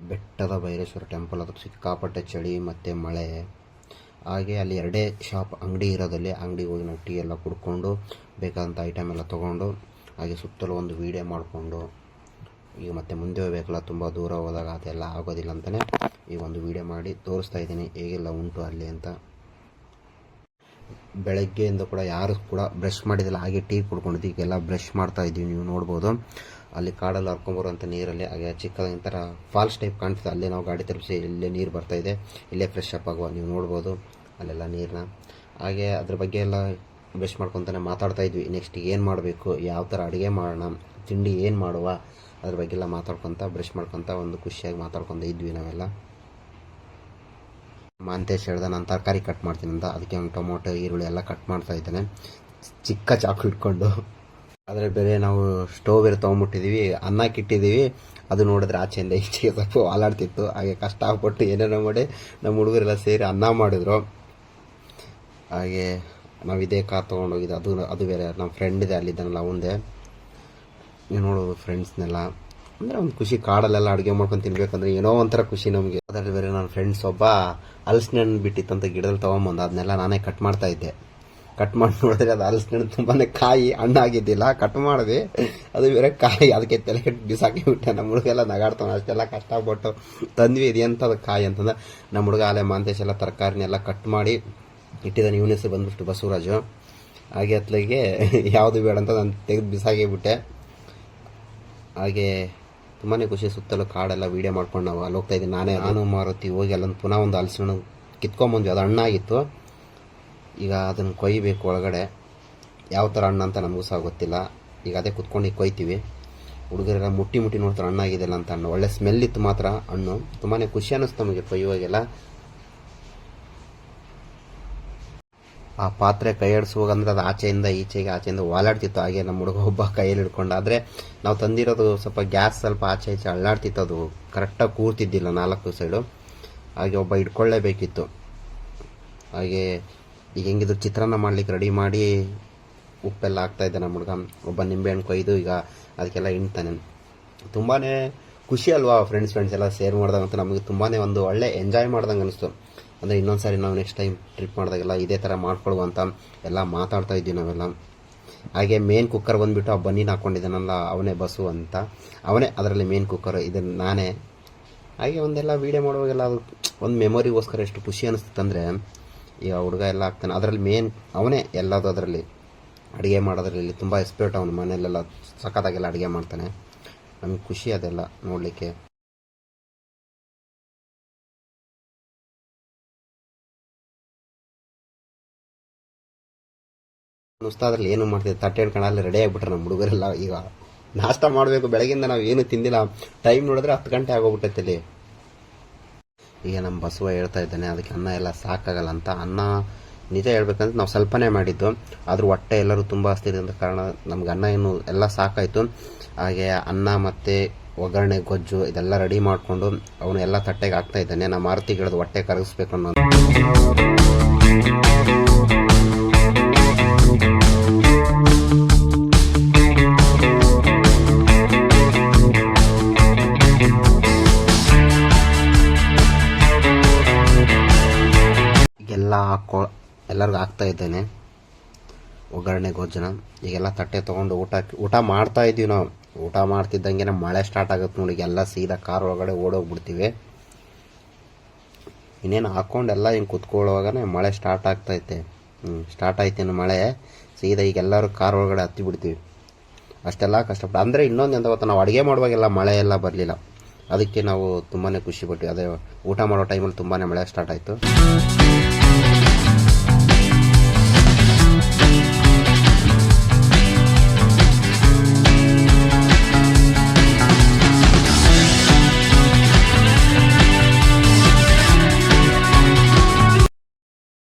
ಬೆಟ್ಟದ ಭೈರೇಶ್ವರ ಟೆಂಪಲ್. ಅದು ಸಿಕ್ಕಾಪಟ್ಟೆ ಚಳಿ ಮತ್ತು ಮಳೆ. ಹಾಗೆ ಅಲ್ಲಿ ಎರಡೇ ಶಾಪ್ ಅಂಗಡಿ ಇರೋದಲ್ಲಿ ಅಂಗಡಿಗೆ ಹೋಗಿ ನಾವು ಟೀ ಎಲ್ಲ ಕುಡ್ಕೊಂಡು ಬೇಕಾದಂಥ ಐಟಮ್ ಎಲ್ಲ ತೊಗೊಂಡು ಹಾಗೆ ಸುತ್ತಲೂ ಒಂದು ವೀಡಿಯೋ ಮಾಡಿಕೊಂಡು ಈಗ ಮತ್ತೆ ಮುಂದೆ ಹೋಗ್ಬೇಕಲ್ಲ, ತುಂಬ ದೂರ ಹೋದಾಗ ಅದೆಲ್ಲ ಆಗೋದಿಲ್ಲ ಅಂತಲೇ ಈಗ ಒಂದು ವೀಡಿಯೋ ಮಾಡಿ ತೋರಿಸ್ತಾ ಇದ್ದೀನಿ ಹೇಗೆಲ್ಲ ಉಂಟು ಅಲ್ಲಿ ಅಂತ. ಬೆಳಗ್ಗೆಯಿಂದ ಕೂಡ ಯಾರು ಕೂಡ ಬ್ರಷ್ ಮಾಡಿದಿಲ್ಲ, ಹಾಗೆ ಟೀ ಕುಡ್ಕೊಂಡಿದ್ದು ಈಗೆಲ್ಲ ಬ್ರಷ್ ಮಾಡ್ತಾ ಇದ್ದೀವಿ. ನೀವು ನೋಡ್ಬೋದು ಅಲ್ಲಿ ಕಾಡಲ್ಲಿ ಹರ್ಕೊಂಬರುವಂಥ ನೀರಲ್ಲಿ ಹಾಗೆ ಚಿಕ್ಕದಾಗಿ ಥರ ಫಾಲ್ಸ್ ಟೈಪ್ ಕಾಣ್ತಿದೆ. ಅಲ್ಲೇ ನಾವು ಗಾಡಿ ತಲುಪಿಸಿ ಇಲ್ಲೇ ನೀರು ಬರ್ತಾಯಿದೆ, ಇಲ್ಲೇ ಫ್ರೆಶ್ ಅಪ್ ಆಗುವ ನೀವು ನೋಡ್ಬೋದು ಅಲ್ಲೆಲ್ಲ ನೀರನ್ನ. ಹಾಗೆ ಅದ್ರ ಬಗ್ಗೆ ಎಲ್ಲ ಬ್ರಷ್ ಮಾಡ್ಕೊತಾನೆ ಮಾತಾಡ್ತಾ ಇದ್ವಿ. ನೆಕ್ಸ್ಟ್ ಏನು ಮಾಡಬೇಕು, ಯಾವ ಥರ ಅಡುಗೆ ಮಾಡೋಣ, ತಿಂಡಿ ಏನು ಮಾಡುವ, ಅದ್ರ ಬಗ್ಗೆ ಎಲ್ಲ ಮಾತಾಡ್ಕೊತ ಬ್ರಷ್ ಮಾಡ್ಕೊತ ಒಂದು ಖುಷಿಯಾಗಿ ಮಾತಾಡ್ಕೊಂಡು ಇದ್ವಿ ನಾವೆಲ್ಲ. ಮಾಂತೇಶ್ ಹೇಳ್ದ ನಾನು ತರಕಾರಿ ಕಟ್ ಮಾಡ್ತೀನಿ ಅಂತ, ಅದಕ್ಕೆ ಒಂದು ಟೊಮೊಟೊ ಈರುಳ್ಳಿ ಎಲ್ಲ ಕಟ್ ಮಾಡ್ತಾ ಇದ್ದಾನೆ ಚಿಕ್ಕ ಚಾಕು ಇಟ್ಕೊಂಡು. ಆದರೆ ಬೇರೆ ನಾವು ಸ್ಟೋವ್ ಬೇರೆ ತೊಗೊಂಬಿಟ್ಟಿದ್ದೀವಿ, ಅನ್ನಕ್ಕೆ ಇಟ್ಟಿದ್ದೀವಿ. ಅದು ನೋಡಿದ್ರೆ ಆಚೆಯಿಂದ ಈಚೆಗೆ ಸ್ವಲ್ಪ ಹಾಲಾಡ್ತಿತ್ತು. ಹಾಗೆ ಕಷ್ಟಪಟ್ಟು ಏನೇನೋ ಮಾಡಿ ನಮ್ಮ ಹುಡುಗರೆಲ್ಲ ಸೇರಿ ಅನ್ನ ಮಾಡಿದ್ರು. ಹಾಗೆ ನಾವು ಇದೇ ಕಾರ್ ತೊಗೊಂಡೋಗಿದ್ದು, ಅದು ಬೇರೆ ನಮ್ಮ ಫ್ರೆಂಡ್ ಇದೆ ಅಲ್ಲಿದ್ದಾನಲ್ಲ ಅವಂದೇ. ನೀವು ನೋಡೋದು ಫ್ರೆಂಡ್ಸ್ನೆಲ್ಲ ಅಂದರೆ ಒಂದು ಖುಷಿ, ಕಾಡಲ್ಲೆಲ್ಲ ಅಡುಗೆ ಮಾಡ್ಕೊಂಡು ತಿನ್ಬೇಕಂದ್ರೆ ಏನೋ ಒಂಥರ ಖುಷಿ ನಮಗೆ. ಅದರಲ್ಲಿ ಬೇರೆ ನನ್ನ ಫ್ರೆಂಡ್ಸ್ ಒಬ್ಬ ಹಲಸಿನ ಹಣ್ಣು ಬಿಟ್ಟಿತ್ತಂತ ಗಿಡದಲ್ಲಿ ತೊಗೊಂಬಂದು ಅದನ್ನೆಲ್ಲ ನಾನೇ ಕಟ್ ಮಾಡ್ತಾ ಇದ್ದೆ. ಕಟ್ ಮಾಡಿ ನೋಡಿದ್ರೆ ಅದು ಹಲಸಿನ ಹಣ್ಣು ತುಂಬಾ ಕಾಯಿ ಹಣ್ಣಾಗಿದ್ದಿಲ್ಲ. ಕಟ್ ಮಾಡಿದೆ, ಅದು ಬೇರೆ ಕಾಯಿ, ಅದಕ್ಕೆ ತಲೆ ಕೆಟ್ಟು ಬಿಸಾಕಿ ಬಿಟ್ಟೆ. ನಮ್ಮ ಹುಡುಗೆಲ್ಲ ನಗಾಡ್ತಾನೆ, ಅಷ್ಟೆಲ್ಲ ಕಷ್ಟಪಟ್ಟು ತಂದ್ವಿ ಇದೆಂಥದ್ದು ಕಾಯಿ ಅಂತಂದ್ರೆ. ನಮ್ಮ ಹುಡುಗ ಅಲ್ಲೇ ಮಾಂತೇಶ್ ಎಲ್ಲ ತರಕಾರಿನೆಲ್ಲ ಕಟ್ ಮಾಡಿ ಇಟ್ಟಿದ್ದಾನೆ. ಇವನ ಹೆಸರು ಬಂದ್ಬಿಟ್ಟು ಬಸವರಾಜು. ಹಾಗೆ ಅತ್ಲಿಗೆ ಯಾವುದು ಬೇಡ ಅಂತ ನಾನು ತೆಗೆದು ಬಿಸಾಕಿಬಿಟ್ಟೆ. ಹಾಗೆ ತುಂಬಾ ಖುಷಿ, ಸುತ್ತಲೂ ಕಾಡೆಲ್ಲ ವೀಡಿಯೋ ಮಾಡ್ಕೊಂಡು ನಾವು ಅಲ್ಲಿ ಹೋಗ್ತಾ ಇದ್ದೀನಿ. ನಾನು ಮಾರುತಿ ಹೋಗಿ ಅಲ್ಲೊಂದು ಪುನಃ ಒಂದು ಹಲಸಿನ ಕಿತ್ಕೊಂಬಂದ್ವಿ. ಅದು ಹಣ್ಣಾಗಿತ್ತು. ಈಗ ಅದನ್ನು ಕೊಯ್ಬೇಕು ಒಳಗಡೆ, ಯಾವ ಥರ ಹಣ್ಣು ಅಂತ ನಮಗೂ ಸಹ ಗೊತ್ತಿಲ್ಲ. ಈಗ ಅದೇ ಕುತ್ಕೊಂಡು ಕೊಯ್ತೀವಿ. ಹುಡುಗರೆಲ್ಲ ಮುಟ್ಟಿ ನೋಡ್ತಾರೆ ಹಣ್ಣಾಗಿದೆಲ್ಲ ಅಂತ. ಹಣ್ಣು ಒಳ್ಳೆ ಸ್ಮೆಲ್ ಇತ್ತು ಮಾತ್ರ ಹಣ್ಣು. ತುಂಬಾ ಖುಷಿ ಅನ್ನಿಸ್ತು ನಮಗೆ ಕೊಯ್ಯುವಾಗೆಲ್ಲ. ಆ ಪಾತ್ರೆ ಕೈ ಆಡಿಸುವಾಗಂದ್ರೆ ಅದು ಆಚೆಯಿಂದ ಆಚೆಯಿಂದ ಓಲಾಡ್ತಿತ್ತು. ಹಾಗೆ ನಮ್ಮ ಹುಡುಗ ಒಬ್ಬ ಕೈಯಲ್ಲಿ ಹಿಡ್ಕೊಂಡು. ಆದರೆ ನಾವು ತಂದಿರೋದು ಸ್ವಲ್ಪ ಗ್ಯಾಸ್ ಸ್ವಲ್ಪ ಆಚೆ ಅಳ್ಳಾಡ್ತಿತ್ತು, ಅದು ಕರೆಕ್ಟಾಗಿ ಕೂರ್ತಿದ್ದಿಲ್ಲ 4 ಸೈಡು. ಹಾಗೆ ಒಬ್ಬ ಹಿಡ್ಕೊಳ್ಳೇಬೇಕಿತ್ತು. ಹಾಗೆ ಈಗ ಹೆಂಗಿದ್ರು ಚಿತ್ರಾನ್ನ ಮಾಡ್ಲಿಕ್ಕೆ ರೆಡಿ ಮಾಡಿ ಉಪ್ಪೆಲ್ಲ ಹಾಕ್ತಾಯಿದ್ದೆ ನಮ್ಮ ಹುಡುಗ. ಒಬ್ಬ ನಿಂಬೆಹಣ್ಣು ಕೊಯ್ದು ಈಗ ಅದಕ್ಕೆಲ್ಲ ಹಿಂಡ್ತಾನೆ. ತುಂಬಾ ಖುಷಿ ಅಲ್ವಾ ಫ್ರೆಂಡ್ಸ್ ಎಲ್ಲ ಸೇರ್ ಮಾಡ್ದಂಗಂತ ನಮಗೆ ತುಂಬಾ ಒಂದು ಒಳ್ಳೆ ಎಂಜಾಯ್ ಮಾಡ್ದಂಗೆ ಅನಿಸ್ತು. ಅಂದರೆ ಇನ್ನೊಂದು ಸಾರಿ ನಾವು ನೆಕ್ಸ್ಟ್ ಟೈಮ್ ಟ್ರಿಪ್ ಮಾಡಿದಾಗೆಲ್ಲ ಇದೇ ಥರ ಮಾಡ್ಕೊಳುವಂತ ಎಲ್ಲ ಮಾತಾಡ್ತಾ ಇದ್ವಿ ನಾವೆಲ್ಲ. ಹಾಗೆ ಮೇನ್ ಕುಕ್ಕರ್ ಬಂದುಬಿಟ್ಟು ಆ ಬನ್ನೀನ ಹಾಕ್ಕೊಂಡಿದ್ದಾನಲ್ಲ ಅವನೇ ಬಸ್ಸು ಅಂತ, ಅವನೇ ಅದರಲ್ಲಿ ಮೇನ್ ಕುಕ್ಕರ್, ಇದನ್ನು ನಾನೇ. ಹಾಗೆ ಒಂದೆಲ್ಲ ವೀಡಿಯೋ ಮಾಡುವಾಗೆಲ್ಲ ಅದು ಒಂದು ಮೆಮೊರಿಗೋಸ್ಕರ ಎಷ್ಟು ಖುಷಿ ಅನಿಸ್ತಂದರೆ, ಈಗ ಹುಡುಗ ಎಲ್ಲ ಆಗ್ತಾನೆ ಅದರಲ್ಲಿ ಮೇನ್ ಅವನೇ ಎಲ್ಲದು. ಅದರಲ್ಲಿ ಅಡುಗೆ ಮಾಡೋದ್ರಲ್ಲಿ ತುಂಬ ಎಕ್ಸ್ಪರ್ಟ್ ಅವನು. ಮನೆಯಲ್ಲೆಲ್ಲ ಸಖತ್ತಾಗೆಲ್ಲ ಅಡುಗೆ ಮಾಡ್ತಾನೆ. ನಮಗೆ ಖುಷಿ ಅದೆಲ್ಲ ನೋಡಲಿಕ್ಕೆ. ಅದ್ರಲ್ಲಿ ಏನು ಮಾಡ್ತಿದ್ದೆ, ತಟ್ಟೆ ಹಿಡ್ಕೊಂಡು ರೆಡಿ ಆಗಿಬಿಟ್ರೆ ನಮ್ಮ ಹುಡುಗರೆಲ್ಲ. ಈಗ ನಾಷ್ಟ ಮಾಡಬೇಕು, ಬೆಳಗಿಂದ ನಾವು ಏನು ತಿಂದಿಲ್ಲ. ಟೈಮ್ ನೋಡಿದ್ರೆ 10 ಗಂಟೆ ಆಗೋಗ್ಬಿಟ್ಟೈತಿ. ಈಗ ನಮ್ಮ ಬಸವ ಹೇಳ್ತಾ ಇದ್ದಾನೆ ಅದಕ್ಕೆ ಅನ್ನ ಎಲ್ಲ ಸಾಕಾಗಲ್ಲ ಅಂತ. ಅನ್ನ ನಿಜ ಹೇಳ್ಬೇಕಂದ್ರೆ ನಾವು ಸ್ವಲ್ಪನೇ ಮಾಡಿದ್ದು, ಆದರೂ ಹೊಟ್ಟೆ ಎಲ್ಲರೂ ತುಂಬ ಹಸ್ತಿದ್ದ ಕಾರಣ ನಮ್ಗೆ ಅನ್ನ ಏನು ಎಲ್ಲ ಸಾಕಾಯಿತು. ಹಾಗೆ ಅನ್ನ ಮತ್ತು ಒಗ್ಗರಣೆ ಗೊಜ್ಜು ಇದೆಲ್ಲ ರೆಡಿ ಮಾಡಿಕೊಂಡು ಅವನು ಎಲ್ಲ ತಟ್ಟೆಗೆ ಹಾಕ್ತಾ ಇದ್ದಾನೆ. ನಮ್ಮ ಮಾರುತಿಗೆ ಹೇಳೋದು ಹೊಟ್ಟೆ ಕರಗಿಸ್ಬೇಕು ಅನ್ನೋ. ಎಲ್ಲರಿಗೂ ಹಾಕ್ತಾ ಇದ್ದೇನೆ ಒಗ್ಗರಣೆ ಗೊಜ್ಜನ. ಈಗೆಲ್ಲ ತಟ್ಟೆ ತೊಗೊಂಡು ಊಟ ಮಾಡ್ತಾ ಇದ್ದೀವಿ ನಾವು. ಊಟ ಮಾಡ್ತಿದ್ದಂಗೆ ಮಳೆ ಸ್ಟಾರ್ಟ್ ಆಗುತ್ತೆ ನೋಡಿ, ಎಲ್ಲ ಸೀದಾ ಕಾರ್ ಒಳಗಡೆ ಓಡೋಗ್ಬಿಡ್ತೀವಿ. ಇನ್ನೇನು ಹಾಕ್ಕೊಂಡೆಲ್ಲ ಹಿಂಗೆ ಕುತ್ಕೊಳ್ಳುವಾಗನೇ ಮಳೆ ಸ್ಟಾರ್ಟ್ ಆಗ್ತೈತೆ. ಸ್ಟಾರ್ಟ್ ಆಯ್ತೇನು ಮಳೆ, ಸೀದಾ ಈಗ ಎಲ್ಲರೂ ಕಾರ್ ಒಳಗಡೆ ಹತ್ತಿ ಬಿಡ್ತೀವಿ. ಅಷ್ಟೆಲ್ಲ ಕಷ್ಟಪಟ್ಟು ಅಂದರೆ ಇನ್ನೊಂದು ಎಂತ ಗೊತ್ತಾ, ನಾವು ಅಡುಗೆ ಮಾಡುವಾಗೆಲ್ಲ ಮಳೆ ಎಲ್ಲ ಬರಲಿಲ್ಲ. ಅದಕ್ಕೆ ನಾವು ತುಂಬಾ ಖುಷಿ ಪಟ್ವಿ. ಅದೇ ಊಟ ಮಾಡೋ ಟೈಮಲ್ಲಿ ತುಂಬಾ ಮಳೆ ಸ್ಟಾರ್ಟ್ ಆಯಿತು.